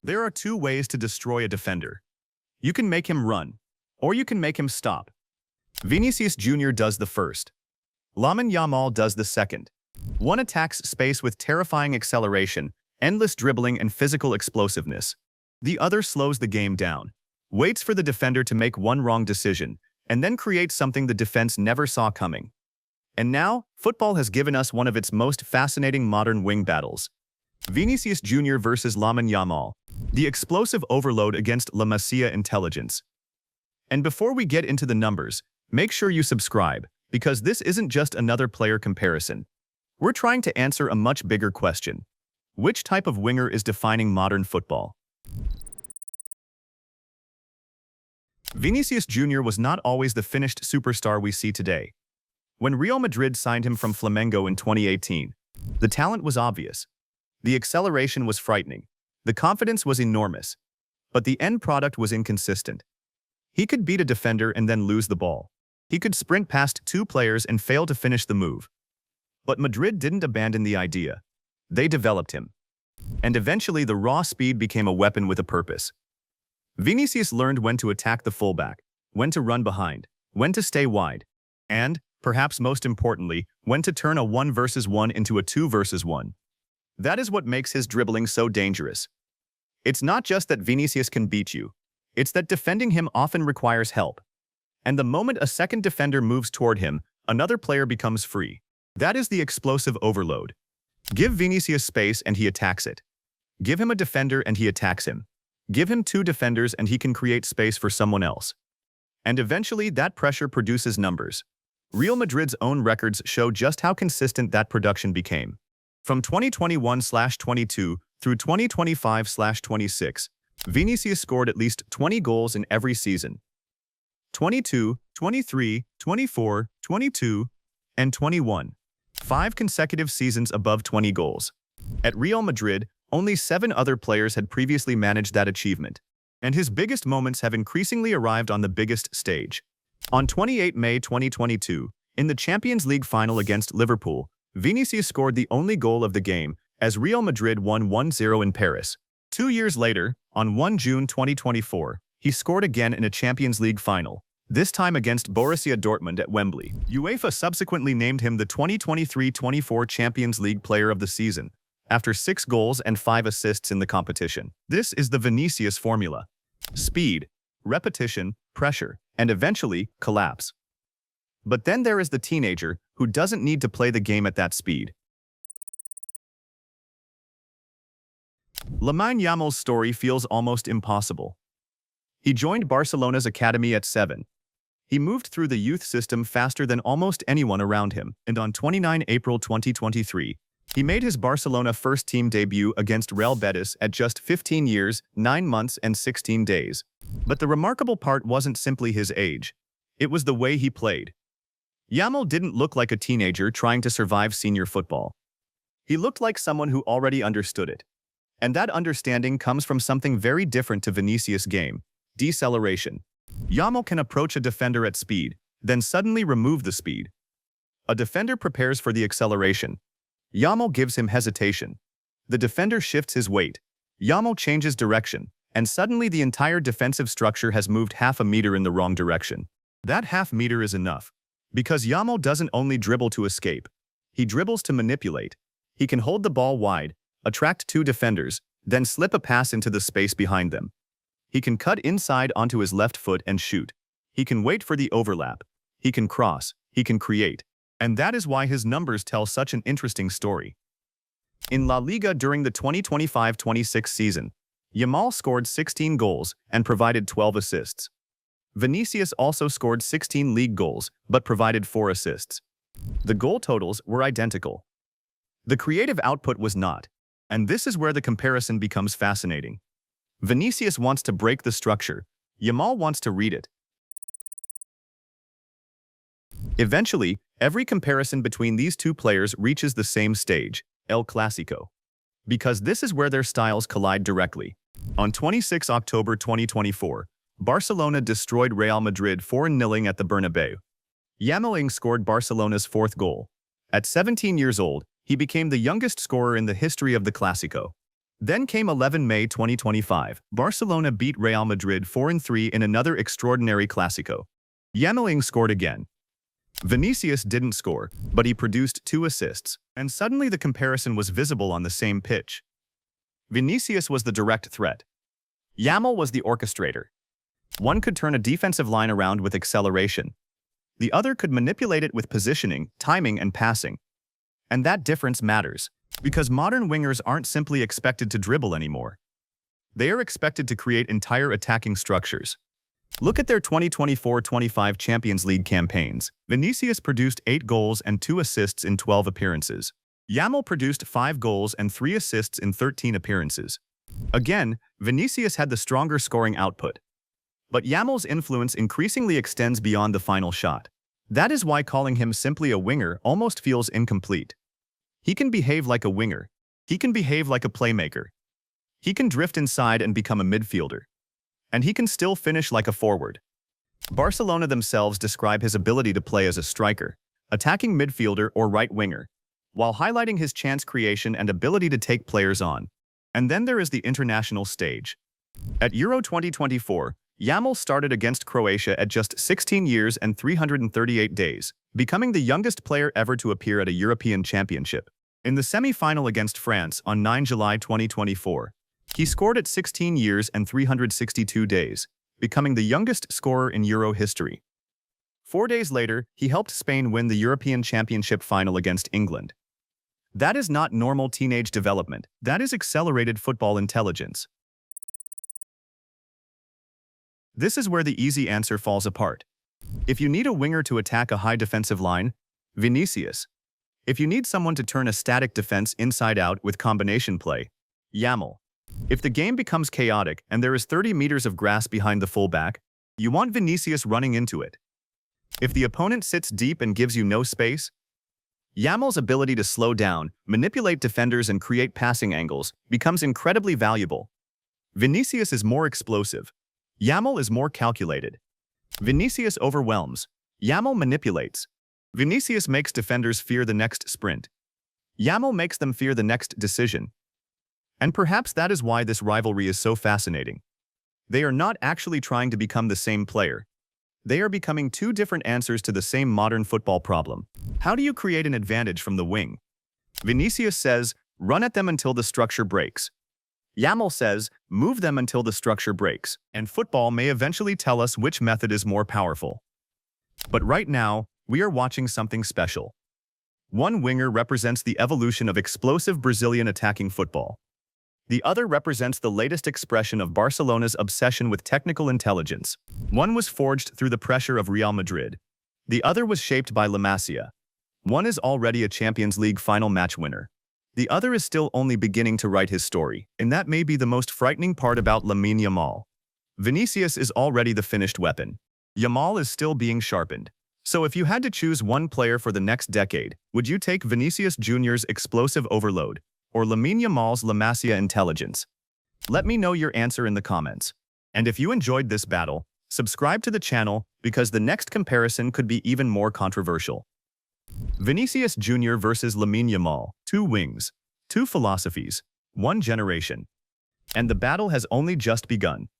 There are two ways to destroy a defender. You can make him run, or you can make him stop. Vinícius Jr. does the first. Lamine Yamal does the second. One attacks space with terrifying acceleration, endless dribbling and physical explosiveness. The other slows the game down, waits for the defender to make one wrong decision, and then creates something the defense never saw coming. And now, football has given us one of its most fascinating modern wing battles. Vinícius Jr. versus Lamine Yamal, the explosive overload against La Masia intelligence. And before we get into the numbers, make sure you subscribe, because this isn't just another player comparison. We're trying to answer a much bigger question. Which type of winger is defining modern football? Vinícius Jr. was not always the finished superstar we see today. When Real Madrid signed him from Flamengo in 2018, the talent was obvious. The acceleration was frightening. The confidence was enormous. But the end product was inconsistent. He could beat a defender and then lose the ball. He could sprint past two players and fail to finish the move. But Madrid didn't abandon the idea. They developed him. And eventually the raw speed became a weapon with a purpose. Vinícius learned when to attack the fullback, when to run behind, when to stay wide, and, perhaps most importantly, when to turn a 1 versus 1 into a 2 versus 1. That is what makes his dribbling so dangerous. It's not just that Vinícius can beat you. It's that defending him often requires help. And the moment a second defender moves toward him, another player becomes free. That is the explosive overload. Give Vinícius space and he attacks it. Give him a defender and he attacks him. Give him two defenders and he can create space for someone else. And eventually that pressure produces numbers. Real Madrid's own records show just how consistent that production became. From 2021/22 through 2025/26, Vinícius scored at least 20 goals in every season. 22, 23, 24, 22, and 21. 5 consecutive seasons above 20 goals. At Real Madrid, only 7 other players had previously managed that achievement. And his biggest moments have increasingly arrived on the biggest stage. On 28 May 2022, in the Champions League final against Liverpool, Vinícius scored the only goal of the game as Real Madrid won 1-0 in Paris. 2 years later, on 1 June 2024, he scored again in a Champions League final, this time against Borussia Dortmund at Wembley. UEFA subsequently named him the 2023-24 Champions League Player of the Season, after 6 goals and 5 assists in the competition. This is the Vinícius formula. Speed, repetition, pressure, and eventually, collapse. But then there is the teenager who doesn't need to play the game at that speed. Lamine Yamal's story feels almost impossible. He joined Barcelona's academy at 7. He moved through the youth system faster than almost anyone around him, and on 29 April 2023, he made his Barcelona first-team debut against Real Betis at just 15 years, 9 months and 16 days. But the remarkable part wasn't simply his age. It was the way he played. Yamal didn't look like a teenager trying to survive senior football. He looked like someone who already understood it. And that understanding comes from something very different to Vinícius' game: deceleration. Yamal can approach a defender at speed, then suddenly remove the speed. A defender prepares for the acceleration. Yamal gives him hesitation. The defender shifts his weight. Yamal changes direction, and suddenly the entire defensive structure has moved half a meter in the wrong direction. That half meter is enough. Because Yamal doesn't only dribble to escape. He dribbles to manipulate. He can hold the ball wide, attract 2 defenders, then slip a pass into the space behind them. He can cut inside onto his left foot and shoot. He can wait for the overlap. He can cross. He can create. And that is why his numbers tell such an interesting story. In La Liga during the 2025-26 season, Yamal scored 16 goals and provided 12 assists. Vinícius also scored 16 league goals, but provided 4 assists. The goal totals were identical. The creative output was not. And this is where the comparison becomes fascinating. Vinícius wants to break the structure. Yamal wants to read it. Eventually, every comparison between these two players reaches the same stage, El Clásico. Because this is where their styles collide directly. On 26 October 2024, Barcelona destroyed Real Madrid 4-0 at the Bernabeu. Yamal scored Barcelona's 4th goal. At 17 years old, he became the youngest scorer in the history of the Clásico. Then came 11 May 2025. Barcelona beat Real Madrid 4-3 in another extraordinary Clásico. Yamal scored again. Vinicius didn't score, but he produced 2 assists, and suddenly the comparison was visible on the same pitch. Vinicius was the direct threat. Yamal was the orchestrator. One could turn a defensive line around with acceleration. The other could manipulate it with positioning, timing, and passing. And that difference matters, because modern wingers aren't simply expected to dribble anymore. They are expected to create entire attacking structures. Look at their 2024-25 Champions League campaigns. Vinicius produced 8 goals and 2 assists in 12 appearances. Yamal produced 5 goals and 3 assists in 13 appearances. Again, Vinicius had the stronger scoring output. But Yamal's influence increasingly extends beyond the final shot. That is why calling him simply a winger almost feels incomplete. He can behave like a winger. He can behave like a playmaker. He can drift inside and become a midfielder. And he can still finish like a forward. Barcelona themselves describe his ability to play as a striker, attacking midfielder or right winger, while highlighting his chance creation and ability to take players on. And then there is the international stage. At Euro 2024, Yamal started against Croatia at just 16 years and 338 days, becoming the youngest player ever to appear at a European championship. In the semi-final against France on 9 July 2024, he scored at 16 years and 362 days, becoming the youngest scorer in Euro history. 4 days later, he helped Spain win the European Championship final against England. That is not normal teenage development. That is accelerated football intelligence. This is where the easy answer falls apart. If you need a winger to attack a high defensive line, Vinicius. If you need someone to turn a static defense inside out with combination play, Yamal. If the game becomes chaotic and there is 30 meters of grass behind the fullback, you want Vinicius running into it. If the opponent sits deep and gives you no space, Yamal's ability to slow down, manipulate defenders and create passing angles becomes incredibly valuable. Vinicius is more explosive. Yamal is more calculated. Vinicius overwhelms. Yamal manipulates. Vinicius makes defenders fear the next sprint. Yamal makes them fear the next decision. And perhaps that is why this rivalry is so fascinating. They are not actually trying to become the same player. They are becoming 2 different answers to the same modern football problem. How do you create an advantage from the wing? Vinicius says, run at them until the structure breaks. Yamal says, move them until the structure breaks. And football may eventually tell us which method is more powerful. But right now, we are watching something special. One winger represents the evolution of explosive Brazilian attacking football. The other represents the latest expression of Barcelona's obsession with technical intelligence. One was forged through the pressure of Real Madrid. The other was shaped by Masia. One is already a Champions League final match winner. The other is still only beginning to write his story, and that may be the most frightening part about Lamine Yamal. Vinicius is already the finished weapon. Yamal is still being sharpened. So if you had to choose one player for the next decade, would you take Vinícius Jr.'s explosive overload or Lamine Yamal's Masia intelligence? Let me know your answer in the comments. And if you enjoyed this battle, subscribe to the channel because the next comparison could be even more controversial. Vinícius Jr. versus Lamine Yamal, 2 wings, 2 philosophies, 1 generation. And the battle has only just begun.